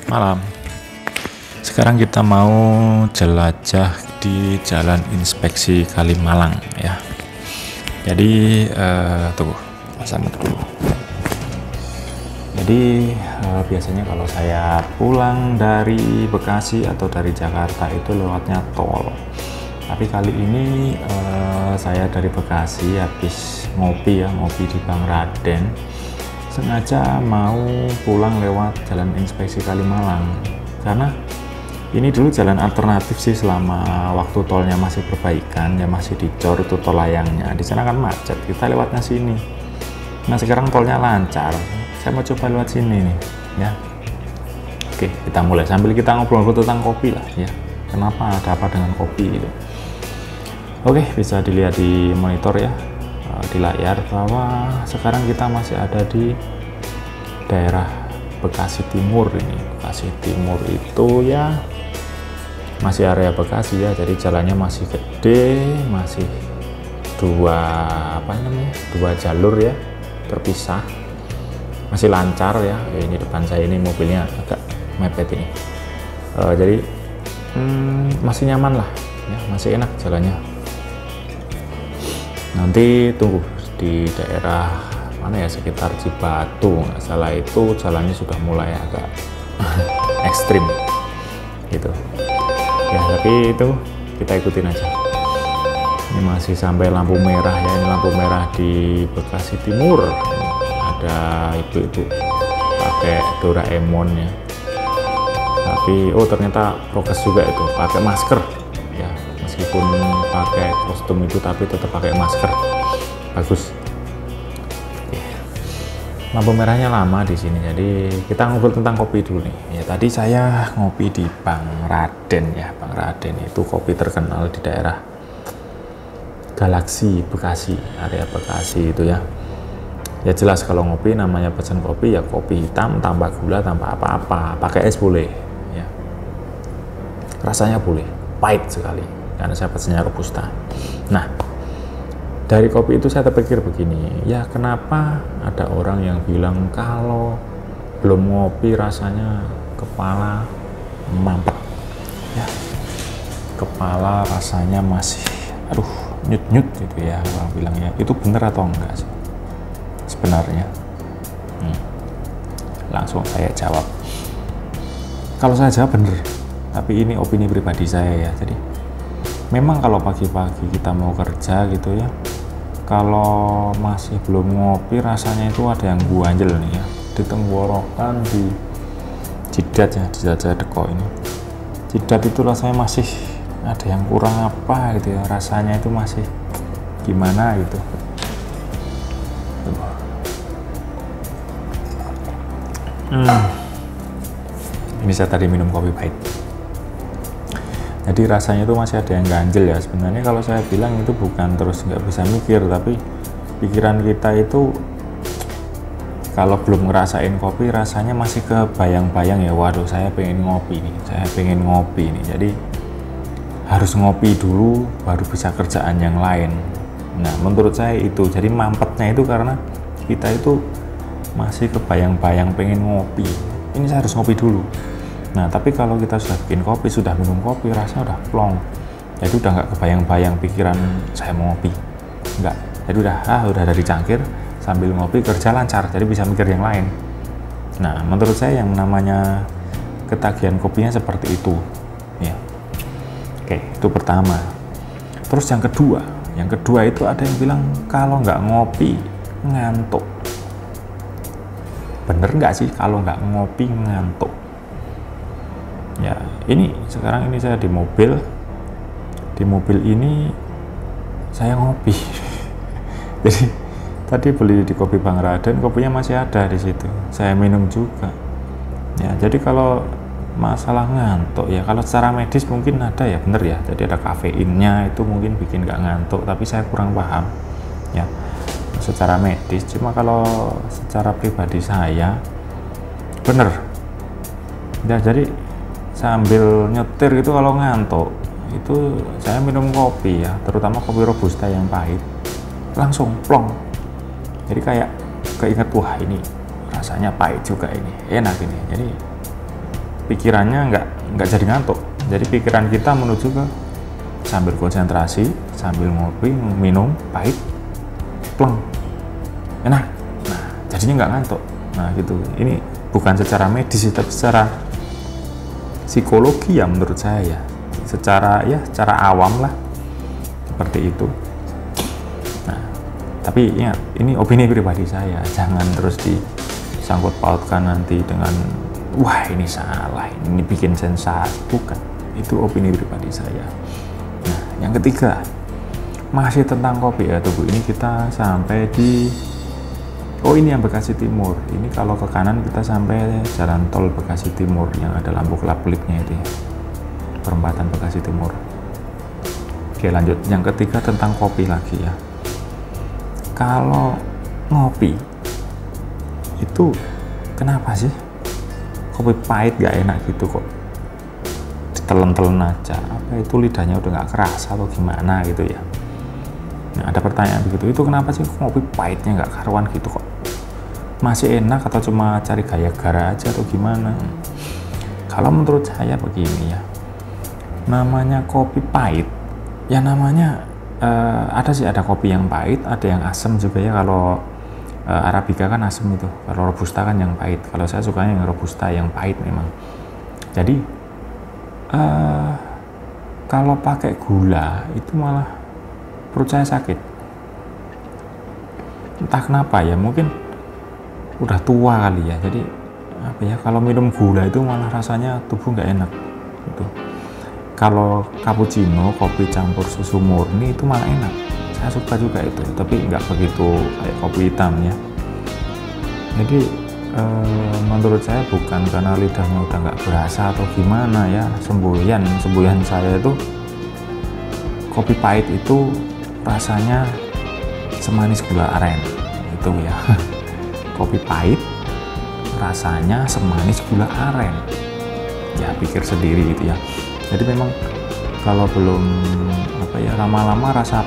Malam. Sekarang kita mau jelajah di Jalan Inspeksi Kalimalang ya. Jadi tunggu, pasang dulu. Jadi biasanya kalau saya pulang dari Bekasi atau dari Jakarta itu lewatnya tol. Tapi kali ini saya dari Bekasi habis ngopi di Bang Raden. Sengaja mau pulang lewat Jalan Inspeksi Kalimalang karena ini dulu jalan alternatif sih selama waktu tolnya masih perbaikan ya, masih dicor itu tol layangnya. Di sana kan macet, kita lewatnya sini. Nah sekarang tolnya lancar, saya mau coba lewat sini nih ya. Oke, kita mulai sambil kita ngobrol-ngobrol tentang kopi lah ya. Kenapa, ada apa dengan kopi itu? Oke, bisa dilihat di monitor ya, di layar bahwa sekarang kita masih ada di daerah Bekasi Timur ini. Bekasi Timur itu ya masih area Bekasi ya, jadi jalannya masih gede, masih dua jalur ya, terpisah, masih lancar ya. Ini depan saya ini mobilnya agak mepet ini, jadi masih nyaman lah ya, masih enak jalannya. Nanti tunggu di daerah mana ya, sekitar Cibatu nggak salah, itu jalannya sudah mulai agak ekstrim gitu ya, tapi itu kita ikutin aja. Ini masih sampai lampu merah ya, ini lampu merah di Bekasi Timur. Ada ibu-ibu pakai Doraemon ya, tapi ternyata prokes juga itu, pakai masker ya, meskipun pakai kostum itu tapi tetap pakai masker. Bagus. Lampu merahnya lama di sini, jadi kita ngobrol tentang kopi dulu nih. Ya tadi saya ngopi di Bang Raden ya. Bang Raden itu kopi terkenal di daerah Galaksi Bekasi, area Bekasi itu ya. Ya jelas kalau ngopi namanya pesan kopi ya kopi hitam tanpa gula tanpa apa-apa, pakai es boleh ya. Rasanya boleh, pahit sekali karena saya pesannya robusta. Nah, dari kopi itu saya terpikir begini, ya kenapa ada orang yang bilang kalau belum ngopi rasanya kepala mampet ya, kepala rasanya masih nyut-nyut gitu ya, orang bilangnya. Itu benar atau enggak sih sebenarnya? Langsung saya jawab, kalau saya jawab bener, tapi ini opini pribadi saya ya. Jadi memang kalau pagi-pagi kita mau kerja gitu ya, kalau masih belum ngopi rasanya itu ada yang ganjel nih ya, di tenggorokan, di jidat ya, di jidat deko ini. Jidat itu rasanya masih ada yang kurang apa gitu ya, rasanya itu masih gimana gitu. Ini saya tadi minum kopi pahit, jadi rasanya itu masih ada yang ganjel ya. Sebenarnya kalau saya bilang itu bukan terus nggak bisa mikir, tapi pikiran kita itu kalau belum ngerasain kopi rasanya masih kebayang-bayang ya, waduh saya pengen ngopi nih, jadi harus ngopi dulu baru bisa kerjaan yang lain. Nah menurut saya itu, jadi mampetnya itu karena kita itu masih kebayang-bayang pengen ngopi, ini saya harus ngopi dulu. Nah tapi kalau kita sudah bikin kopi, sudah minum kopi, rasanya udah plong, jadi udah nggak kebayang-bayang pikiran saya mau ngopi, nggak. Jadi udah dari cangkir sambil ngopi kerja lancar, jadi bisa mikir yang lain. Nah menurut saya yang namanya ketagihan kopinya seperti itu ya. Oke, itu pertama. Terus yang kedua itu ada yang bilang kalau nggak ngopi ngantuk. Bener nggak sih kalau nggak ngopi ngantuk? Ya ini sekarang ini saya di mobil ini saya ngopi. Jadi tadi beli di kopi Bang Raden, kopinya masih ada di situ, saya minum juga ya. Jadi kalau masalah ngantuk ya, kalau secara medis mungkin ada ya, bener ya, jadi ada kafeinnya itu mungkin bikin nggak ngantuk, tapi saya kurang paham ya secara medis. Cuma kalau secara pribadi saya bener ya, jadi sambil nyetir gitu kalau ngantuk itu saya minum kopi ya, terutama kopi robusta yang pahit, langsung plong. Jadi kayak keinget, wah ini rasanya pahit juga, ini enak ini. Jadi pikirannya nggak jadi ngantuk. Jadi pikiran kita menuju ke sambil konsentrasi, sambil ngopi, minum, pahit, pleng, enak. Nah, jadinya nggak ngantuk. Nah, gitu. Ini bukan secara medis, tapi secara psikologi ya menurut saya ya. Secara awam lah seperti itu. Nah, tapi ingat, ini opini pribadi saya. Jangan terus disangkut pautkan nanti dengan wah ini salah, ini bikin sensasi. Bukan, itu opini pribadi saya. Nah, yang ketiga masih tentang kopi ya tuh Bu. Ini kita sampai di ini yang Bekasi Timur. Ini kalau ke kanan kita sampai jalan tol Bekasi Timur yang ada lampu kelap-kelipnya itu ya, perempatan Bekasi Timur. Oke, lanjut. Yang ketiga tentang kopi lagi ya. Kalau ngopi itu kenapa sih kopi pahit gak enak gitu kok, ditelen-telen aja, apa itu lidahnya udah gak kerasa atau gimana gitu ya. Nah, ada pertanyaan begitu, itu kenapa sih kopi pahitnya gak karuan gitu kok, masih enak atau cuma cari gaya gara aja atau gimana? Kalau menurut saya begini ya, namanya kopi pahit ya namanya ada kopi yang pahit, ada yang asam juga ya. Kalau Arabica kan asam itu, kalau Robusta kan yang pahit. Kalau saya sukanya yang Robusta yang pahit memang. Jadi kalau pakai gula itu malah perut saya sakit. Entah kenapa ya, mungkin udah tua kali ya. Jadi apa ya, kalau minum gula itu malah rasanya tubuh nggak enak gitu. Kalau cappuccino, kopi campur susu murni itu malah enak. Saya suka juga itu, tapi nggak begitu kayak kopi hitam ya. Jadi menurut saya bukan karena lidahnya udah nggak berasa atau gimana ya, semboyan saya itu kopi pahit itu rasanya semanis gula aren itu ya. Kopi pahit rasanya semanis gula aren ya, pikir sendiri gitu ya. Jadi memang kalau belum lama-lama rasa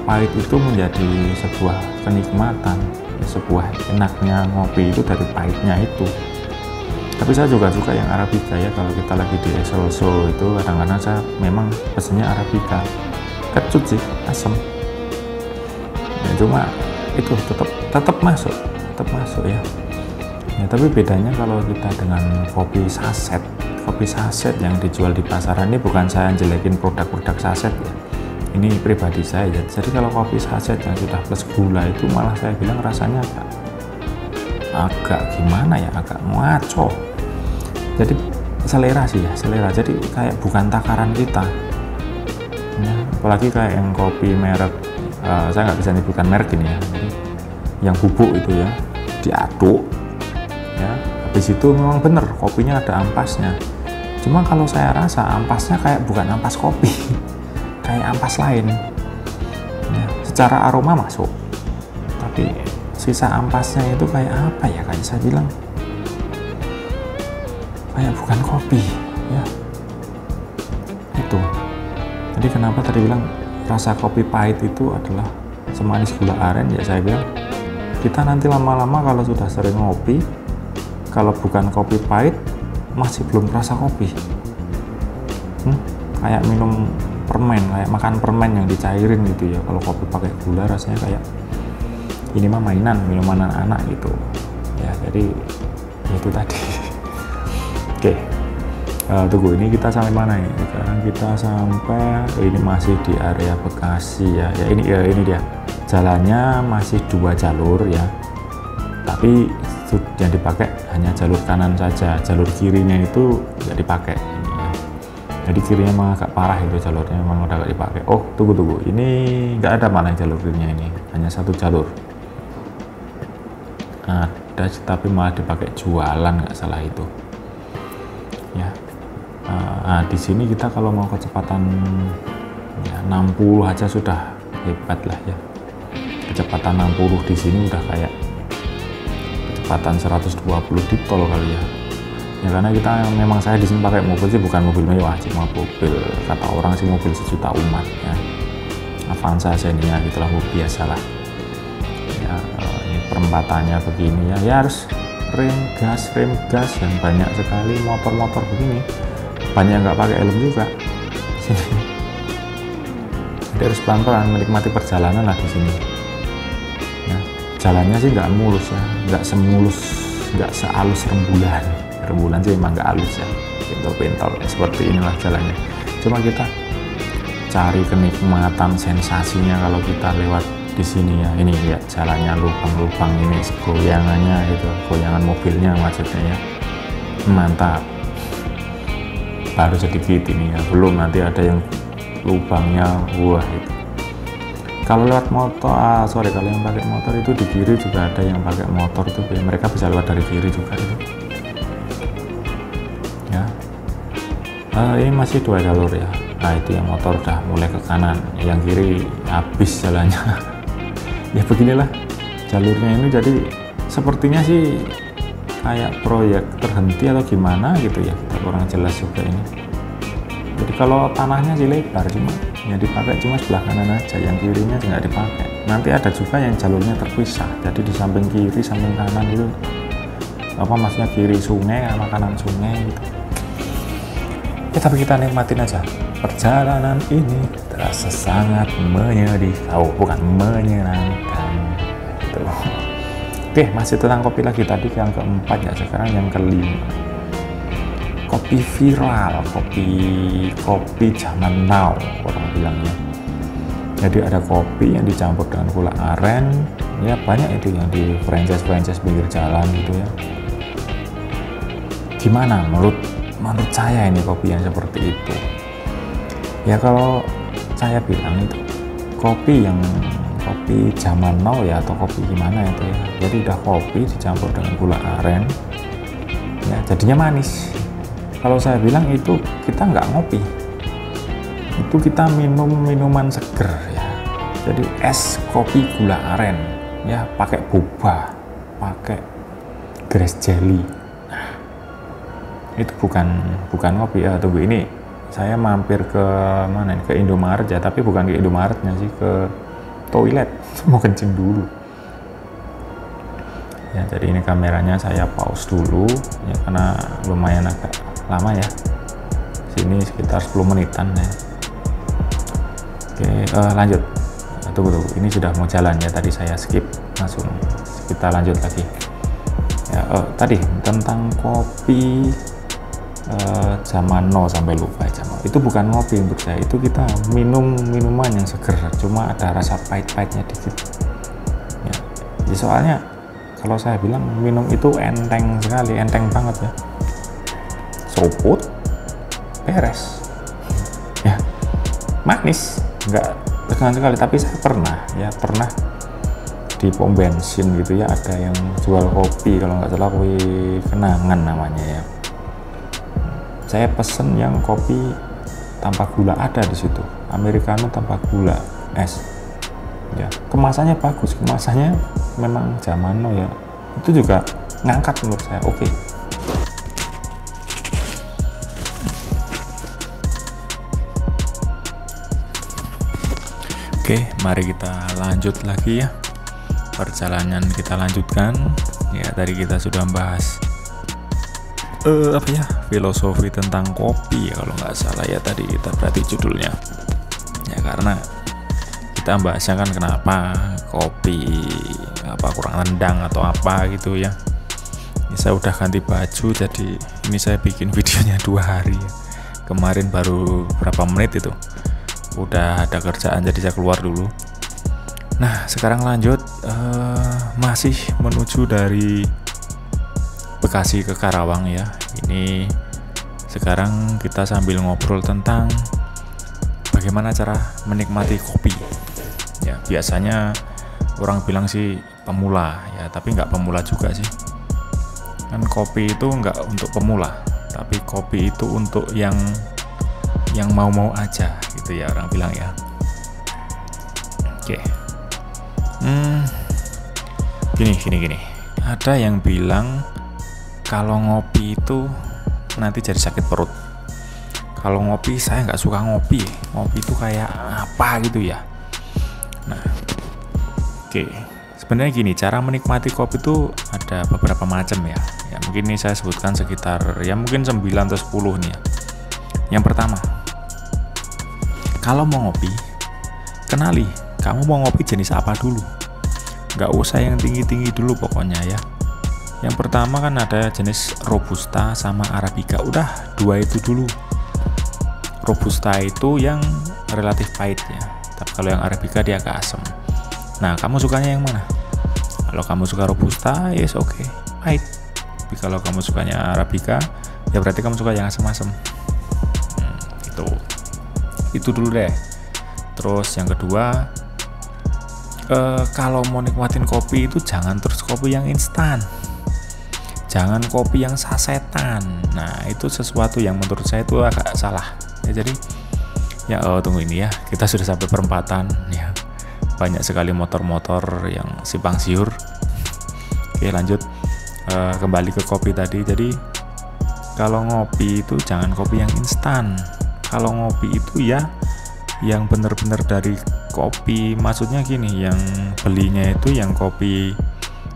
pahit itu menjadi sebuah kenikmatan, sebuah enaknya ngopi itu dari pahitnya itu. Tapi saya juga suka yang Arabica ya. Kalau kita lagi di Excelso itu kadang-kadang saya memang pesennya Arabica, kecut sih, asam ya, cuma itu tetap masuk ya. Tapi bedanya kalau kita dengan kopi saset yang dijual di pasaran, ini bukan saya jelekin produk-produk saset ya, ini pribadi saya ya. Jadi kalau kopi saset yang sudah plus gula itu malah saya bilang rasanya agak gimana ya, agak ngaco. Jadi selera sih ya, jadi kayak bukan takaran kita ya. Apalagi kayak yang kopi merek saya nggak bisa nyebutkan merek ini ya, jadi yang bubuk itu ya, diaduk ya, habis itu memang bener kopinya ada ampasnya. Cuma kalau saya rasa ampasnya kayak bukan ampas kopi, kayak ampas lain ya. Secara aroma masuk, tapi sisa ampasnya itu kayak apa ya, kayak saya bilang kayak bukan kopi ya. Itu jadi kenapa tadi bilang rasa kopi pahit itu adalah semanis gula aren ya, saya bilang kita nanti lama-lama kalau sudah sering ngopi, kalau bukan kopi pahit masih belum rasa kopi. Kayak minum permen, kayak makan permen yang dicairin gitu ya. Kalau kopi pakai gula rasanya kayak ini mah mainan, minuman anak-anak gitu ya. Jadi itu tadi. Oke, tunggu, ini kita sampai mana ya? Sekarang kita sampai ini masih di area Bekasi ya. Ini dia jalannya masih 2 jalur ya, tapi yang dipakai hanya jalur kanan saja, jalur kirinya itu nggak dipakai ini ya. Jadi kirinya memang agak parah itu, jalurnya memang udah nggak dipakai. Oh tunggu, ini nggak ada mana jalur kirinya, ini hanya 1 jalur ada, tapi malah dipakai jualan nggak salah itu ya. Di sini kita kalau mau kecepatan ya 60 aja sudah hebat lah ya. Kecepatan 60 di sini udah kayak kecepatan 120 di tol kali ya. Ya karena kita memang, saya di sini pakai mobil sih bukan mobil mewah, cuma mobil kata orang sih mobil sejuta umat ya. Avanza Xenia gitulah, mobil biasa lah. Ya, ini perempatannya begini ya, harus rem gas yang banyak sekali motor-motor begini, banyak yang nggak pakai helm juga sini. Jadi harus pelan-pelan menikmati perjalanan lah di sini ya. Jalannya sih nggak mulus ya, nggak semulus, nggak sehalus rembulan sih emang nggak halus ya, pentol-pentol seperti inilah jalannya. Cuma kita cari kenikmatan sensasinya kalau kita lewat di sini ya. Ini lihat jalannya, lubang-lubang ini, goyangannya itu, goyangan mobilnya maksudnya ya, mantap. Baru sedikit ini ya, belum nanti ada yang lubangnya, wah itu. Kalau lewat motor, kalau yang pakai motor itu di kiri juga ada yang pakai motor tuh, mereka bisa lewat dari kiri juga itu ya. Ini masih 2 jalur ya. Nah itu yang motor udah mulai ke kanan, yang kiri habis jalannya. Ya beginilah jalurnya ini, jadi sepertinya sih kayak proyek terhenti atau gimana gitu ya, kita kurang jelas juga ini. Jadi kalau tanahnya sih lebar, cuma yang dipakai cuma sebelah kanan aja, yang kirinya nggak dipakai. Nanti ada juga yang jalurnya terpisah, jadi di samping kiri samping kanan itu maksudnya kiri sungai sama kanan sungai gitu ya. Tapi kita nikmatin aja perjalanan ini, terasa sangat menyedihkan, bukan menyenangkan gitu. Oke, masih tentang kopi lagi, tadi yang keempat ya, sekarang yang kelima. Kopi viral, kopi zaman now orang bilangnya. Jadi ada kopi yang dicampur dengan gula aren ya, banyak itu yang di franchise pinggir jalan gitu ya. Gimana menurut saya ini kopi yang seperti itu ya? Kalau saya bilang itu kopi zaman now ya, atau kopi gimana itu ya, jadi udah kopi dicampur dengan gula aren ya, jadinya manis. Kalau saya bilang itu kita nggak ngopi, itu kita minum minuman seger ya. Jadi es kopi gula aren ya, pakai boba, pakai grass jelly. Nah, itu bukan kopi ya. Tunggu, ini saya mampir ke mana, ke Indomaret ya, tapi bukan ke Indomaretnya sih, ke toilet mau kencing dulu ya. Jadi ini kameranya saya pause dulu ya, karena lumayan agak lama ya, sini sekitar 10 menitan ya. Oke, lanjut. Tunggu, ini sudah mau jalan ya, tadi saya skip, langsung kita lanjut lagi ya. Tadi tentang kopi zaman now, sampai lupa ya. Itu bukan ngopi untuk saya, itu kita minuman yang seger, cuma ada rasa pahit-pahitnya dikit ya. Jadi soalnya kalau saya bilang minum itu enteng sekali, enteng banget ya, seruput beres ya, manis, nggak tegang sekali. Tapi saya pernah di pom bensin gitu ya, ada yang jual kopi, kalau nggak salah kopi Kenangan namanya ya. Saya pesen yang kopi tanpa gula, ada di situ americano tanpa gula es ya. Kemasannya bagus, kemasannya memang zaman now ya, itu juga ngangkat menurut saya. Oke, mari kita lanjut lagi ya, perjalanan kita lanjutkan ya. Tadi kita sudah membahas filosofi tentang kopi ya, kalau nggak salah ya tadi kita, berarti judulnya ya, karena kita bahasnya kan kenapa kopi kurang rendang atau apa gitu ya. Ini saya udah ganti baju, jadi ini saya bikin videonya 2 hari ya. Kemarin baru berapa menit itu udah ada kerjaan, jadi saya keluar dulu. Nah sekarang lanjut, masih menuju dari Bekasi ke Karawang ya. Ini sekarang kita sambil ngobrol tentang bagaimana cara menikmati kopi ya. Biasanya orang bilang sih pemula ya, tapi nggak pemula juga sih kan. Kopi itu nggak untuk pemula, tapi kopi itu untuk yang mau aja gitu ya, orang bilang ya. Oke. Gini. Ada yang bilang kalau ngopi itu nanti jadi sakit perut. Kalau ngopi, saya nggak suka ngopi itu kayak apa gitu ya. Nah, oke. Sebenarnya gini, cara menikmati kopi itu ada beberapa macam ya. Ya mungkin ini saya sebutkan sekitar ya mungkin 9 atau 10 nih ya. Yang pertama, kalau mau ngopi, kenali kamu mau ngopi jenis apa dulu. Nggak usah yang tinggi-tinggi dulu pokoknya ya. Yang pertama kan ada jenis Robusta sama Arabica. Udah, dua itu dulu. Robusta itu yang relatif pahit ya. Tapi kalau yang Arabica dia agak asam. Nah, kamu sukanya yang mana? Kalau kamu suka Robusta, yes oke, pahit. Tapi kalau kamu sukanya Arabica, ya berarti kamu suka yang asam-asam. Itu dulu deh. Terus yang kedua, kalau mau nikmatin kopi itu jangan terus kopi yang instan. Jangan kopi yang sasetan. Nah, itu sesuatu yang menurut saya itu agak salah. Ya, jadi ya tunggu ini ya. Kita sudah sampai perempatan ya. Banyak sekali motor-motor yang simpang siur. Oke, lanjut. Kembali ke kopi tadi. Jadi kalau ngopi itu jangan kopi yang instan. Kalau ngopi itu ya yang benar-benar dari kopi, maksudnya gini, yang belinya itu yang kopi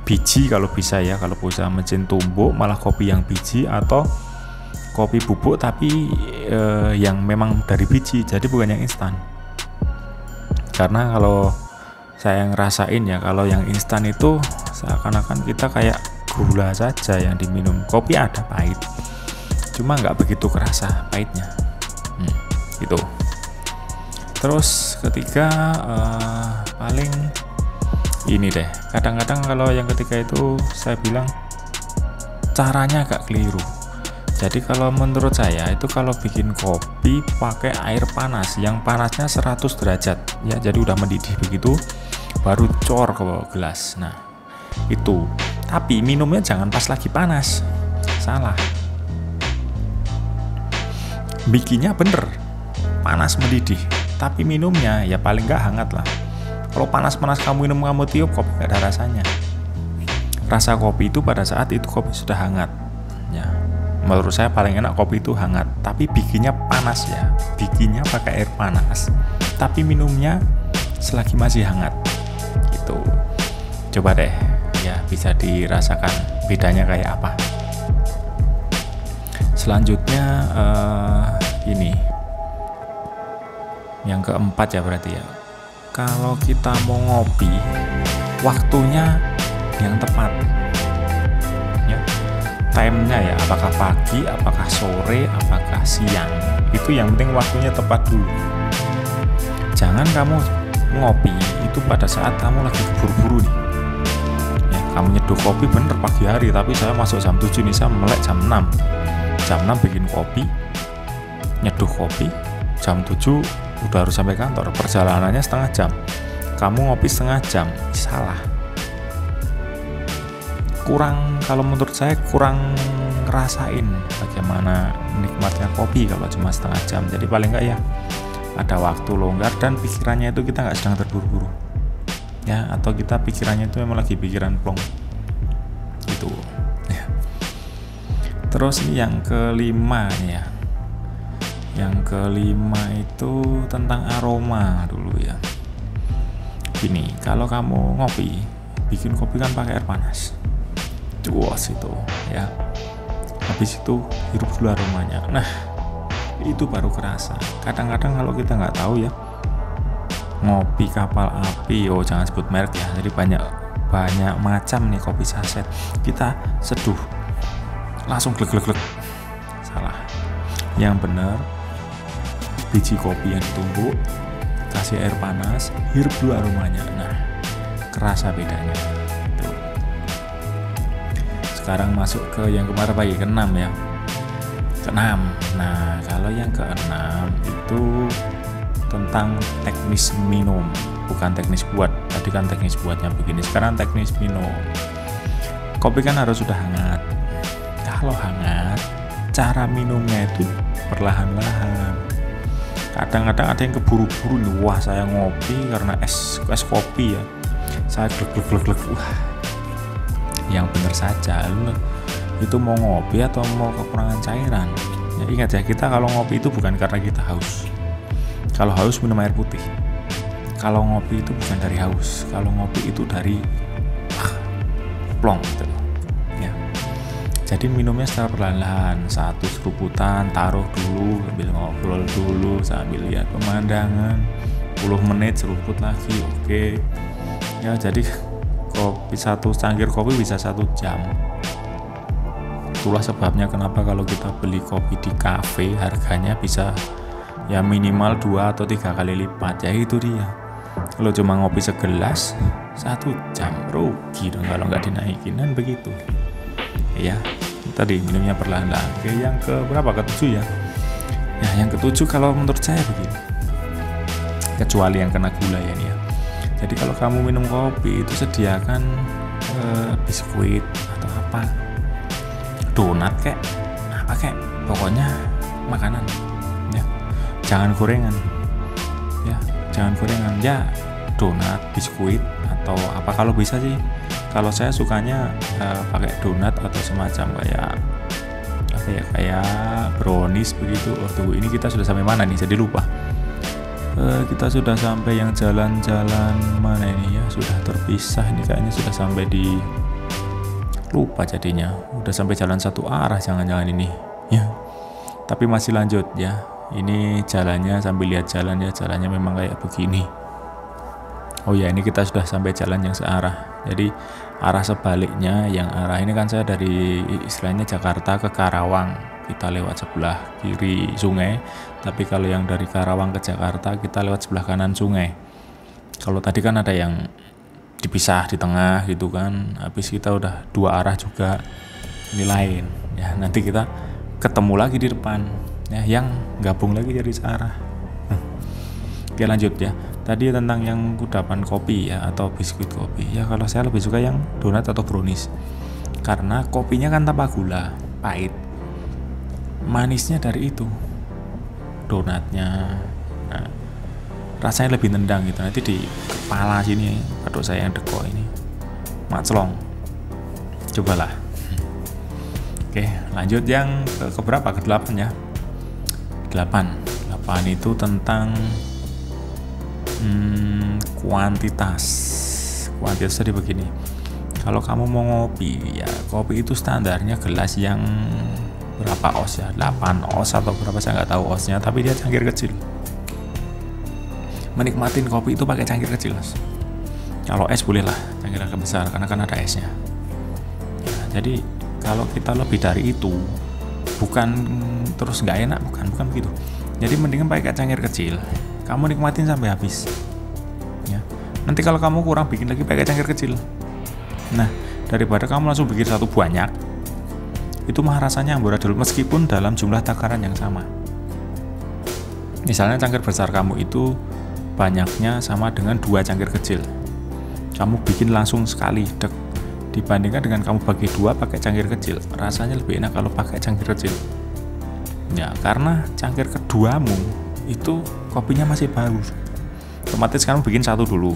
biji kalau bisa ya, kalau bisa mesin tumbuk malah kopi yang biji, atau kopi bubuk tapi yang memang dari biji, jadi bukan yang instan. Karena kalau saya ngerasain ya, kalau yang instan itu seakan-akan kita kayak gula saja yang diminum. Kopi ada pahit, cuma nggak begitu kerasa pahitnya. Gitu. Terus ketiga, paling ini deh, kadang-kadang kalau yang ketiga itu saya bilang caranya agak keliru. Jadi kalau menurut saya itu kalau bikin kopi pakai air panas yang panasnya 100 derajat ya, jadi udah mendidih begitu baru cor ke gelas. Nah itu, tapi minumnya jangan pas lagi panas, salah. Bikinnya bener panas mendidih, tapi minumnya ya paling nggak hangat lah. Kalau panas-panas kamu minum, kamu tiup, kopi nggak ada rasanya. Rasa kopi itu pada saat itu kopi sudah hangat ya. Menurut saya paling enak kopi itu hangat, tapi bikinnya panas ya, bikinnya pakai air panas, tapi minumnya selagi masih hangat gitu. Coba deh ya, bisa dirasakan bedanya kayak apa. Selanjutnya ini yang keempat ya berarti ya. Kalau kita mau ngopi, waktunya yang tepat ya. Time-nya ya, apakah pagi, apakah sore, apakah siang. Itu yang penting waktunya tepat dulu. Jangan kamu ngopi itu pada saat kamu lagi buru-buru nih ya. Kamu nyeduh kopi bener pagi hari, tapi saya masuk jam 7 nih, saya melek jam 6. Jam 6 bikin kopi, nyeduh kopi, jam 7 udah harus sampai kantor, perjalanannya setengah jam, kamu ngopi setengah jam, salah. Kurang, kalau menurut saya kurang ngerasain bagaimana nikmatnya kopi kalau cuma setengah jam. Jadi paling enggak ya ada waktu longgar dan pikirannya itu kita nggak sedang terburu-buru ya, atau kita pikirannya itu memang lagi pikiran plong gitu ya. Terus ini yang kelima nih ya. Yang kelima itu tentang aroma dulu ya. Gini, kalau kamu ngopi, bikin kopi kan pakai air panas, cuas itu ya. Habis itu hirup dulu aromanya. Nah, itu baru kerasa. Kadang-kadang kalau kita nggak tahu ya, ngopi kapal api, oh jangan sebut merek ya. Jadi banyak macam nih kopi saset. Kita seduh, langsung glek-glek-glek. Salah. Yang benar, biji kopi yang ditumbuk, kasih air panas, hirup dulu aromanya. Nah, kerasa bedanya. Tuh. Sekarang masuk ke yang kemarin pagi, ke-6 ya. Ke-6. Nah, kalau yang ke-6 itu tentang teknis minum, bukan teknis buat. Tadi kan teknis buatnya begini, sekarang teknis minum. Kopi kan harus sudah hangat. Kalau hangat, cara minumnya itu perlahan-lahan. Kadang-kadang ada yang keburu-buru nih, wah saya ngopi karena es kopi ya, saya glek-glek-glek, wah. Yang benar saja, itu mau ngopi atau mau kekurangan cairan. Ya, ingat ya, kita kalau ngopi itu bukan karena kita haus. Kalau haus minum air putih. Kalau ngopi itu bukan dari haus. Kalau ngopi itu dari plong gitu loh ya. Jadi minumnya secara perlahan-lahan, satu seruputan taruh dulu sambil ngobrol dulu sambil lihat pemandangan, 10 menit seruput lagi, oke. Ya jadi kopi, satu cangkir kopi bisa 1 jam. Itulah sebabnya kenapa kalau kita beli kopi di kafe harganya bisa ya minimal 2 atau 3 kali lipat. Ya itu dia, kalau cuma ngopi segelas 1 jam rugi dong kalau nggak dinaikin, kan begitu ya. Tadi minumnya perlahan-lahan. Oke, yang ke berapa? Ke-7 ya. Ya yang ke-7 kalau menurut saya begini, kecuali yang kena gula ya nih ya. Jadi kalau kamu minum kopi itu sediakan biskuit atau apa, donat kayak apa kayak, pokoknya makanan ya, jangan gorengan ya, jangan gorengan ya, donat, biskuit atau apa kalau bisa sih. Kalau saya sukanya pakai donat atau semacam kayak apa ya, kayak brownies begitu. Oh tunggu, ini kita sudah sampai mana nih, jadi lupa. Kita sudah sampai yang jalan-jalan mana ini ya, sudah terpisah ini kayaknya, sudah sampai di, lupa jadinya, udah sampai jalan satu arah jangan-jangan ini ya, tapi masih lanjut ya. Ini jalannya sambil lihat jalan ya, jalannya memang kayak begini. Oh ya, ini kita sudah sampai jalan yang searah. Jadi arah sebaliknya, yang arah ini kan saya dari istilahnya Jakarta ke Karawang, kita lewat sebelah kiri sungai. Tapi kalau yang dari Karawang ke Jakarta kita lewat sebelah kanan sungai. Kalau tadi kan ada yang dipisah di tengah gitu kan, habis kita udah 2 arah juga, ini lain ya. Nanti kita ketemu lagi di depan ya, yang gabung lagi jadi searah. Oke lanjut ya. Tadi tentang yang kudapan kopi ya, atau biskuit kopi ya, kalau saya lebih suka yang donat atau brownies, karena kopinya kan tanpa gula, pahit. Manisnya dari itu donatnya, nah, rasanya lebih nendang gitu. Nanti di kepala sini, aduh saya yang deko ini maclong, cobalah. Oke lanjut yang ke berapa? Ke-8 ya. 8 itu tentang kuantitas tadi begini. Kalau kamu mau ngopi ya, kopi itu standarnya gelas yang berapa oz ya, 8 oz atau berapa saya nggak tahu oznya, tapi dia cangkir kecil. Menikmatin kopi itu pakai cangkir kecil mas. Kalau es boleh lah cangkir agak besar karena kan ada esnya ya. Jadi kalau kita lebih dari itu, bukan terus nggak enak, bukan begitu. Jadi mendingan pakai cangkir kecil, kamu nikmatin sampai habis ya. Nanti kalau kamu kurang, bikin lagi pakai cangkir kecil. Nah daripada kamu langsung bikin satu banyak, itu mah rasanya amburadul, meskipun dalam jumlah takaran yang sama. Misalnya cangkir besar kamu itu banyaknya sama dengan 2 cangkir kecil, kamu bikin langsung sekali dek, dibandingkan dengan kamu bagi 2 pakai cangkir kecil, rasanya lebih enak kalau pakai cangkir kecil ya, karena cangkir keduamu itu kopinya masih baru, otomatis kamu bikin 1 dulu,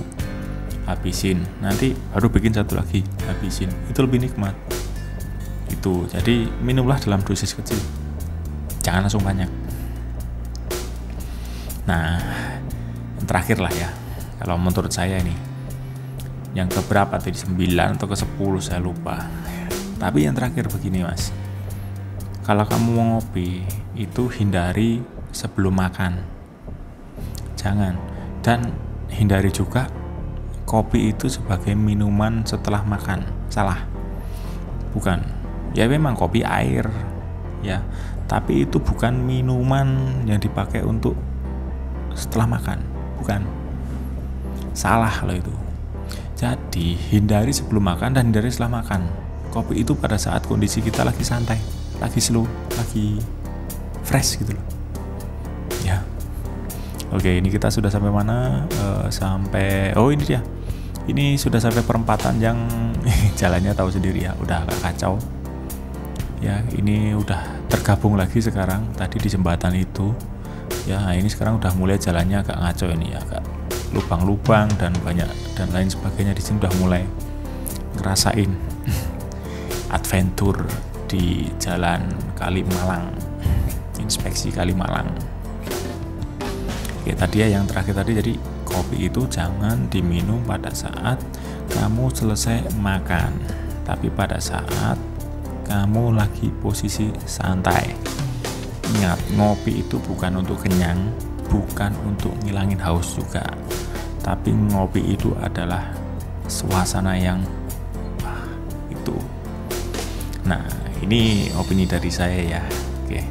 habisin, nanti baru bikin 1 lagi, habisin, itu lebih nikmat itu. Jadi minumlah dalam dosis kecil, jangan langsung banyak. Nah yang terakhir lah ya, kalau menurut saya ini yang keberapa tadi, 9 atau ke-10 saya lupa, tapi yang terakhir begini mas, kalau kamu mau ngopi itu hindari sebelum makan, jangan. Dan hindari juga kopi itu sebagai minuman setelah makan, salah, bukan ya, memang kopi air ya, tapi itu bukan minuman yang dipakai untuk setelah makan, bukan, salah kalau itu. Jadi hindari sebelum makan dan hindari setelah makan. Kopi itu pada saat kondisi kita lagi santai, lagi slow, lagi fresh gitu loh ya. Oke, ini kita sudah sampai mana? Sampai, oh ini dia, ini sudah sampai perempatan yang jalannya tahu sendiri ya, udah agak kacau ya. Ini udah tergabung lagi sekarang, tadi di jembatan itu ya, ini sekarang udah mulai jalannya agak ngaco ini ya, agak lubang-lubang dan banyak dan lain sebagainya. Di sini udah mulai ngerasain adventure di Jalan Kalimalang, inspeksi Kalimalang. Oke tadi ya yang terakhir tadi, jadi kopi itu jangan diminum pada saat kamu selesai makan tapi pada saat kamu lagi posisi santai. Ingat, ngopi itu bukan untuk kenyang, bukan untuk ngilangin haus juga, tapi ngopi itu adalah suasana yang itu. Nah, ini opini dari saya ya. Oke.